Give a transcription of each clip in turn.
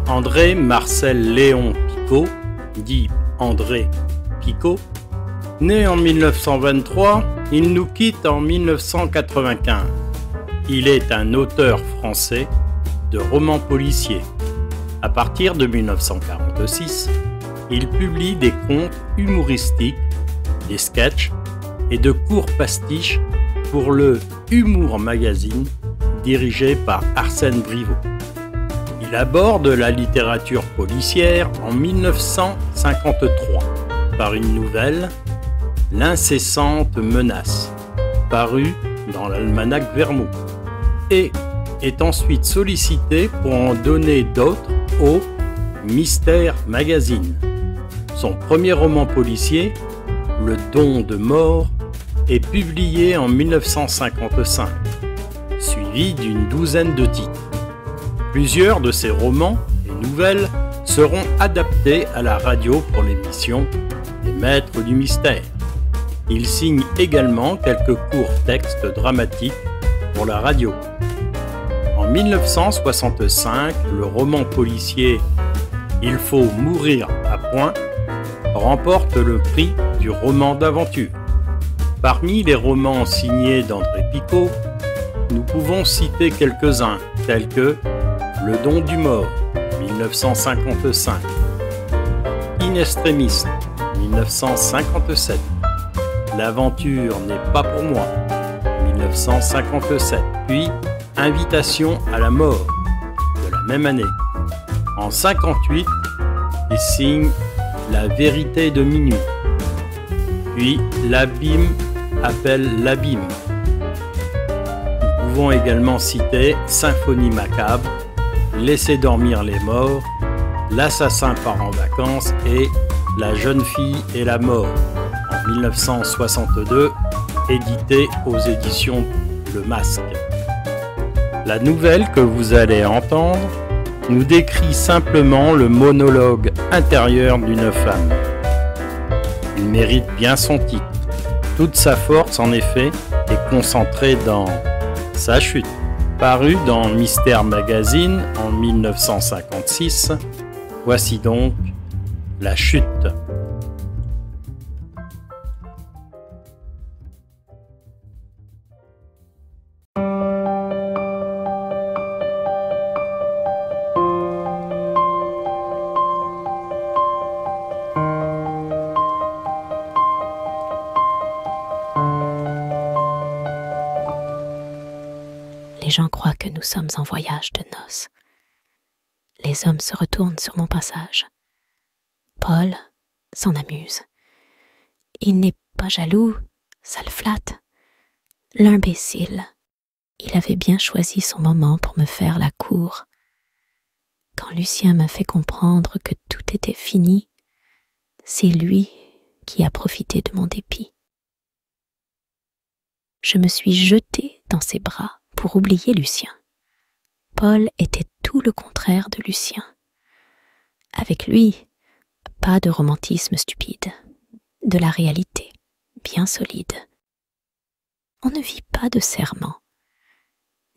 André Marcel Léon Picot, dit André Picot, né en 1923, il nous quitte en 1995. Il est un auteur français de romans policiers. À partir de 1946, il publie des contes humoristiques, des sketchs et de courts pastiches pour le Humour Magazine, dirigé par Arsène Briveau. Il aborde la littérature policière en 1953 par une nouvelle, L'incessante menace, parue dans l'almanach Vermeaux, et est ensuite sollicité pour en donner d'autres au Mystère Magazine. Son premier roman policier, Le Don de mort, est publié en 1955, suivi d'une douzaine de titres. Plusieurs de ses romans et nouvelles seront adaptés à la radio pour l'émission Les Maîtres du Mystère. Il signe également quelques courts textes dramatiques pour la radio. En 1965, le roman policier Il faut mourir à point remporte le prix du roman d'aventure. Parmi les romans signés d'André Picot, nous pouvons citer quelques-uns, tels que Le Don du mort, 1955, In extremis, 1957, L'aventure n'est pas pour moi, 1957, puis Invitation à la mort, de la même année. En 1958, il signe La vérité de minuit, puis L'abîme appelle l'abîme. Nous pouvons également citer Symphonie macabre, Laisser dormir les morts, L'assassin part en vacances et La jeune fille et la mort, en 1962, édité aux éditions Le Masque. La nouvelle que vous allez entendre nous décrit simplement le monologue intérieur d'une femme. Il mérite bien son titre. Toute sa force, en effet, est concentrée dans sa chute. Paru dans Mystère Magazine en 1956, voici donc La chute. Les gens croient que nous sommes en voyage de noces. Les hommes se retournent sur mon passage. Paul s'en amuse. Il n'est pas jaloux, ça le flatte. L'imbécile. Il avait bien choisi son moment pour me faire la cour. Quand Lucien m'a fait comprendre que tout était fini, c'est lui qui a profité de mon dépit. Je me suis jetée dans ses bras pour oublier Lucien. Paul était tout le contraire de Lucien. Avec lui, pas de romantisme stupide, de la réalité, bien solide. On ne vit pas de serments,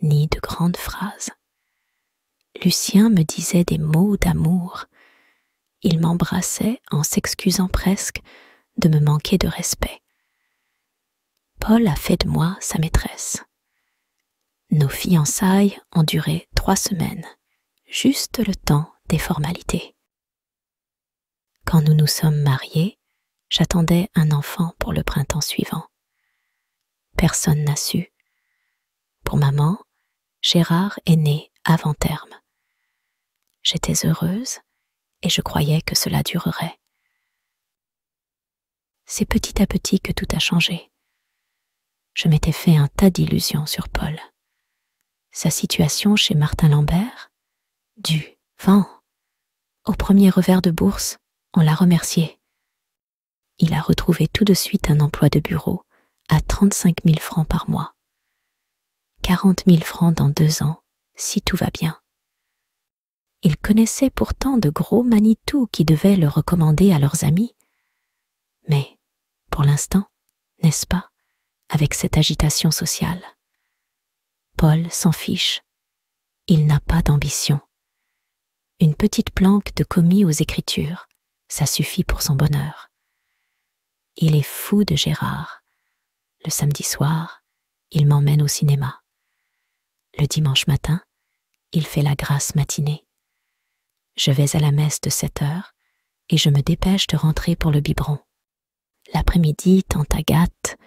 ni de grandes phrases. Lucien me disait des mots d'amour. Il m'embrassait en s'excusant presque de me manquer de respect. Paul a fait de moi sa maîtresse. Nos fiançailles ont duré 3 semaines, juste le temps des formalités. Quand nous nous sommes mariés, j'attendais un enfant pour le printemps suivant. Personne n'a su. Pour maman, Gérard est né avant terme. J'étais heureuse et je croyais que cela durerait. C'est petit à petit que tout a changé. Je m'étais fait un tas d'illusions sur Paul. Sa situation chez Martin Lambert, du vent. Au premier revers de bourse, on l'a remercié. Il a retrouvé tout de suite un emploi de bureau à 35 000 francs par mois. 40 000 francs dans 2 ans, si tout va bien. Il connaissait pourtant de gros Manitou qui devaient le recommander à leurs amis. Mais, pour l'instant, n'est-ce pas, avec cette agitation sociale? Paul s'en fiche. Il n'a pas d'ambition. Une petite planque de commis aux Écritures, ça suffit pour son bonheur. Il est fou de Gérard. Le samedi soir, il m'emmène au cinéma. Le dimanche matin, il fait la grasse matinée. Je vais à la messe de 7 heures et je me dépêche de rentrer pour le biberon. L'après-midi, tante Agathe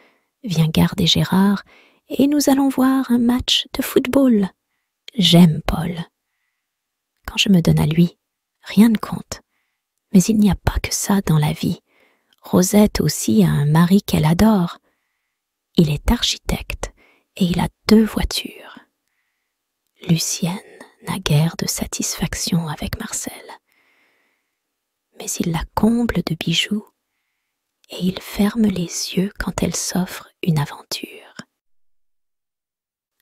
vient garder Gérard et nous allons voir un match de football. J'aime Paul. Quand je me donne à lui, rien ne compte. Mais il n'y a pas que ça dans la vie. Rosette aussi a un mari qu'elle adore. Il est architecte et il a 2 voitures. Lucienne n'a guère de satisfaction avec Marcel. Mais il la comble de bijoux et il ferme les yeux quand elle s'offre une aventure.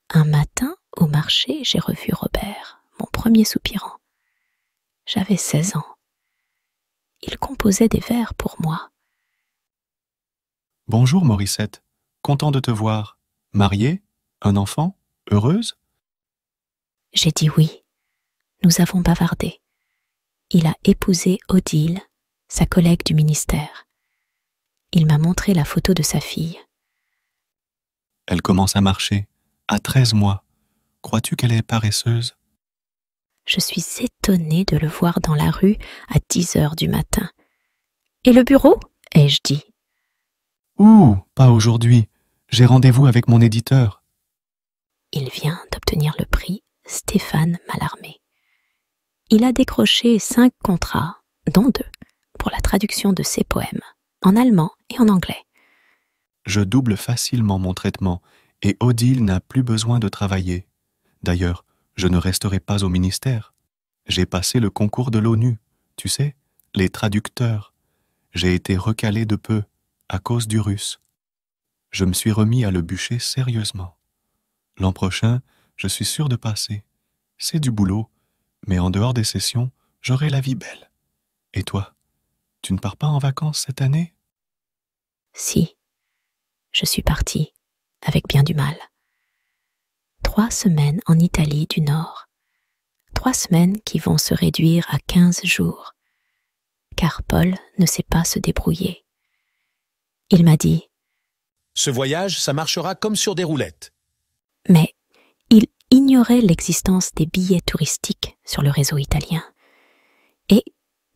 Un matin, au marché, j'ai revu Robert, mon premier soupirant. J'avais 16 ans. Il composait des vers pour moi. Bonjour Morissette, content de te voir. Mariée? Un enfant? Heureuse? J'ai dit oui. Nous avons bavardé. Il a épousé Odile, sa collègue du ministère. Il m'a montré la photo de sa fille. Elle commence à marcher, à 13 mois. Crois-tu qu'elle est paresseuse? Je suis étonnée de le voir dans la rue à 10 heures du matin. « Et le bureau ?» ai-je dit. « Ouh, pas aujourd'hui. J'ai rendez-vous avec mon éditeur. » Il vient d'obtenir le prix Stéphane Mallarmé. Il a décroché 5 contrats, dont 2, pour la traduction de ses poèmes, en allemand et en anglais. Je double facilement mon traitement et Odile n'a plus besoin de travailler. D'ailleurs, je ne resterai pas au ministère. J'ai passé le concours de l'ONU, tu sais, les traducteurs. J'ai été recalé de peu, à cause du russe. Je me suis remis à le bûcher sérieusement. L'an prochain, je suis sûr de passer. C'est du boulot, mais en dehors des sessions, j'aurai la vie belle. Et toi, tu ne pars pas en vacances cette année? Si, je suis partie, avec bien du mal. 3 semaines en Italie du Nord. 3 semaines qui vont se réduire à 15 jours. Car Paul ne sait pas se débrouiller. Il m'a dit « Ce voyage, ça marchera comme sur des roulettes. » Mais il ignorait l'existence des billets touristiques sur le réseau italien. Et,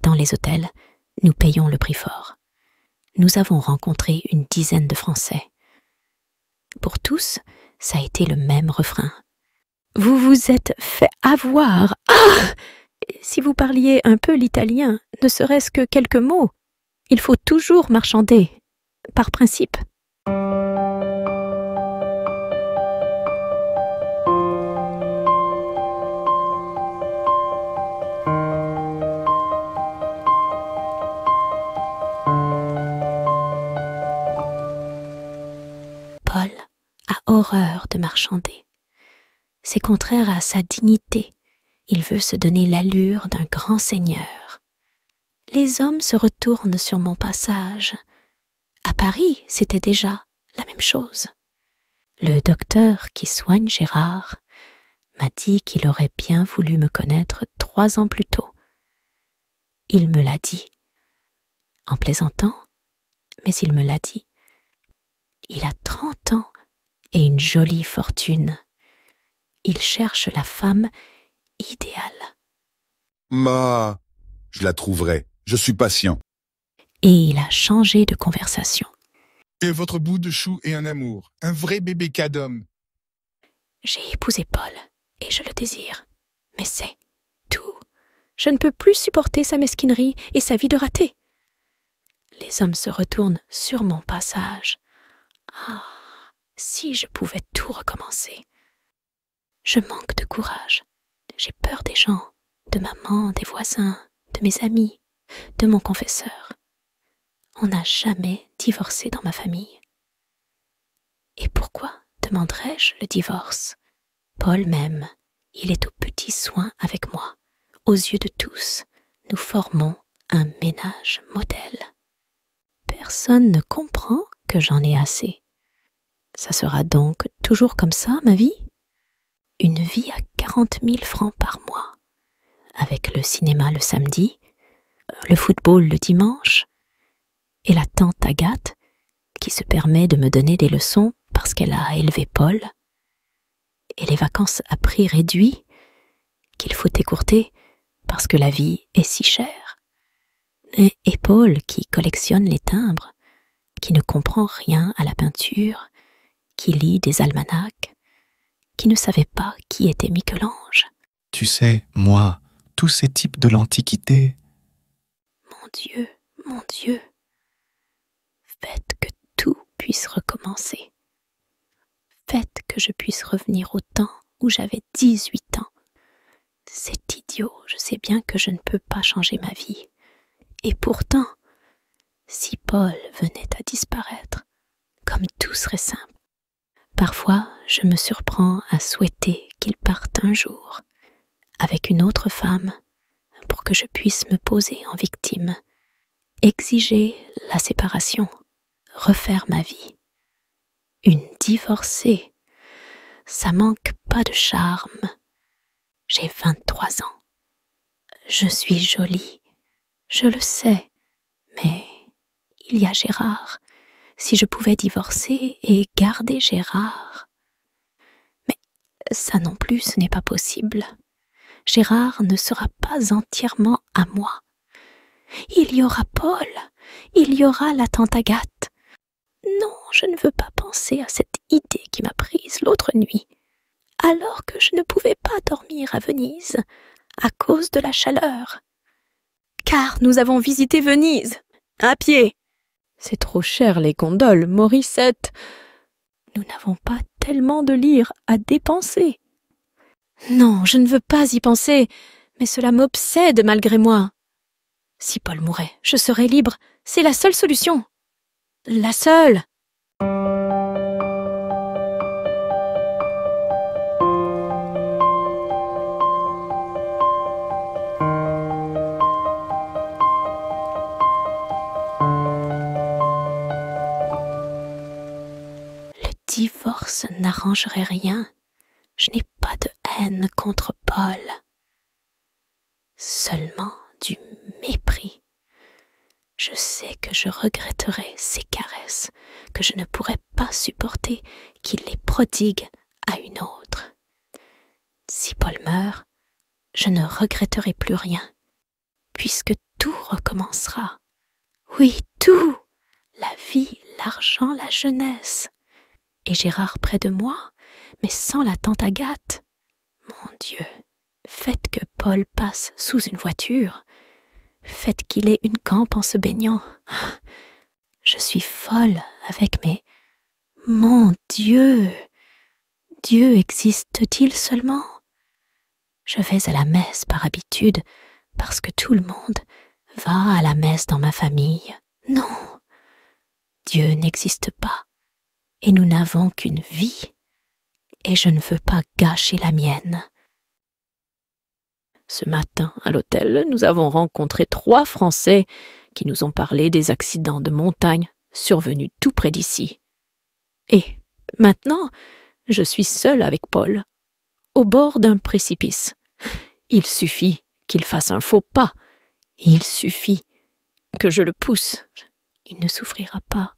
dans les hôtels, nous payons le prix fort. Nous avons rencontré une dizaine de Français. Pour tous, ça a été le même refrain. « Vous vous êtes fait avoir. Ah ! Si vous parliez un peu l'italien, ne serait-ce que quelques mots, il faut toujours marchander, par principe. » Paul a horreur de marchander. C'est contraire à sa dignité. Il veut se donner l'allure d'un grand seigneur. Les hommes se retournent sur mon passage. À Paris, c'était déjà la même chose. Le docteur qui soigne Gérard m'a dit qu'il aurait bien voulu me connaître 3 ans plus tôt. Il me l'a dit, en plaisantant, mais il me l'a dit. Il a 30 ans et une jolie fortune. Il cherche la femme idéale. Je la trouverai. Je suis patient. Et il a changé de conversation. Et votre bout de chou est un amour, un vrai bébé d'homme. J'ai épousé Paul et je le désire. Mais c'est tout. Je ne peux plus supporter sa mesquinerie et sa vie de raté. Les hommes se retournent sur mon passage. Ah, si je pouvais tout recommencer. Je manque de courage. J'ai peur des gens, de maman, des voisins, de mes amis, de mon confesseur. On n'a jamais divorcé dans ma famille. Et pourquoi demanderais-je le divorce? Paul m'aime. Il est aux petits soins avec moi. Aux yeux de tous, nous formons un ménage modèle. Personne ne comprend que j'en ai assez. Ça sera donc toujours comme ça, ma vie? Une vie à 40 000 francs par mois. avec le cinéma le samedi, le football le dimanche, et la tante Agathe, qui se permet de me donner des leçons parce qu'elle a élevé Paul, et les vacances à prix réduit qu'il faut écourter parce que la vie est si chère, et Paul qui collectionne les timbres, qui ne comprend rien à la peinture, qui lit des almanachs, qui ne savait pas qui était Michel-Ange. Tu sais, moi, tous ces types de l'Antiquité, Mon Dieu, faites que tout puisse recommencer. Faites que je puisse revenir au temps où j'avais 18 ans. C'est idiot, je sais bien que je ne peux pas changer ma vie. Et pourtant, si Paul venait à disparaître, comme tout serait simple. Parfois, je me surprends à souhaiter qu'il parte un jour, avec une autre femme, pour que je puisse me poser en victime, exiger la séparation, refaire ma vie. Une divorcée, ça manque pas de charme. J'ai 23 ans. Je suis jolie, je le sais, mais il y a Gérard. Si je pouvais divorcer et garder Gérard. Mais ça non plus, ce n'est pas possible. Gérard ne sera pas entièrement à moi. Il y aura Paul, il y aura la tante Agathe. Non, je ne veux pas penser à cette idée qui m'a prise l'autre nuit, alors que je ne pouvais pas dormir à Venise à cause de la chaleur. Car nous avons visité Venise, à pied. C'est trop cher les gondoles, Morissette. Nous n'avons pas tellement de lire à dépenser. Non, je ne veux pas y penser, mais cela m'obsède malgré moi. Si Paul mourait, je serais libre. C'est la seule solution. La seule. Le divorce n'arrangerait rien. Je n'ai pas de haine contre Paul. Seulement du mépris. Je sais que je regretterai ses caresses, que je ne pourrai pas supporter qu'il les prodigue à une autre. Si Paul meurt, je ne regretterai plus rien, puisque tout recommencera. Oui, tout! La vie, l'argent, la jeunesse. Et Gérard près de moi, mais sans la tante Agathe. Mon Dieu, faites que Paul passe sous une voiture. Faites qu'il ait une campe en se baignant. Je suis folle avec mes... Mon Dieu! Dieu existe-t-il seulement? Je vais à la messe par habitude, parce que tout le monde va à la messe dans ma famille. Non! Dieu n'existe pas, et nous n'avons qu'une vie, et je ne veux pas gâcher la mienne. Ce matin, à l'hôtel, nous avons rencontré 3 Français qui nous ont parlé des accidents de montagne survenus tout près d'ici. Et maintenant, je suis seule avec Paul, au bord d'un précipice. Il suffit qu'il fasse un faux pas. Il suffit que je le pousse. Il ne souffrira pas.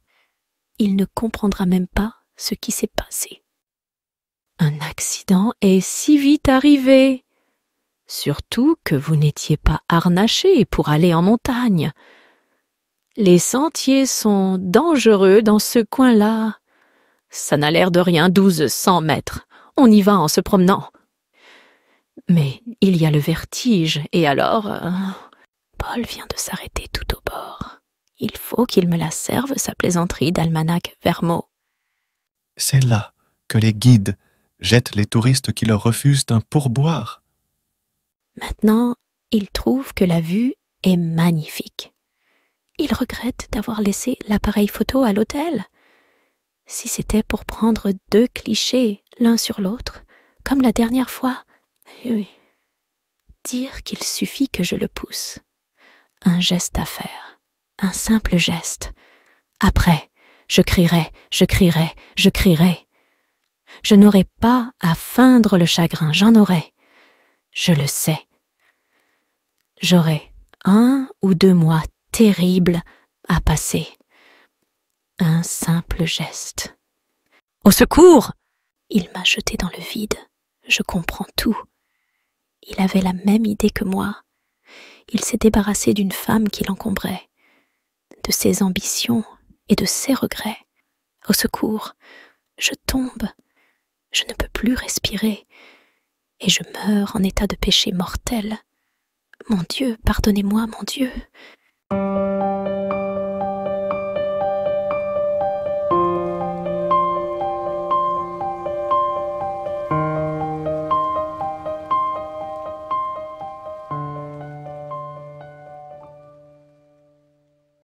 Il ne comprendra même pas ce qui s'est passé. Un accident est si vite arrivé. Surtout que vous n'étiez pas harnaché pour aller en montagne. Les sentiers sont dangereux dans ce coin-là. Ça n'a l'air de rien, 1200 mètres. On y va en se promenant. Mais il y a le vertige, et alors... Paul vient de s'arrêter tout au bord. Il faut qu'il me la serve, sa plaisanterie d'almanach Vermeau. c'est là que les guides jettent les touristes qui leur refusent un pourboire. Maintenant, il trouve que la vue est magnifique. Il regrette d'avoir laissé l'appareil photo à l'hôtel. Si c'était pour prendre 2 clichés l'un sur l'autre, comme la dernière fois, oui. Dire qu'il suffit que je le pousse. Un geste à faire, un simple geste. Après, je crierai, je crierai, je crierai. Je n'aurai pas à feindre le chagrin, j'en aurai. Je le sais. J'aurai 1 ou 2 mois terribles à passer. Un simple geste. Au secours! Il m'a jeté dans le vide. Je comprends tout. Il avait la même idée que moi. Il s'est débarrassé d'une femme qui l'encombrait, de ses ambitions et de ses regrets. Au secours! Je tombe. Je ne peux plus respirer. Et je meurs en état de péché mortel. Mon Dieu, pardonnez-moi, mon Dieu.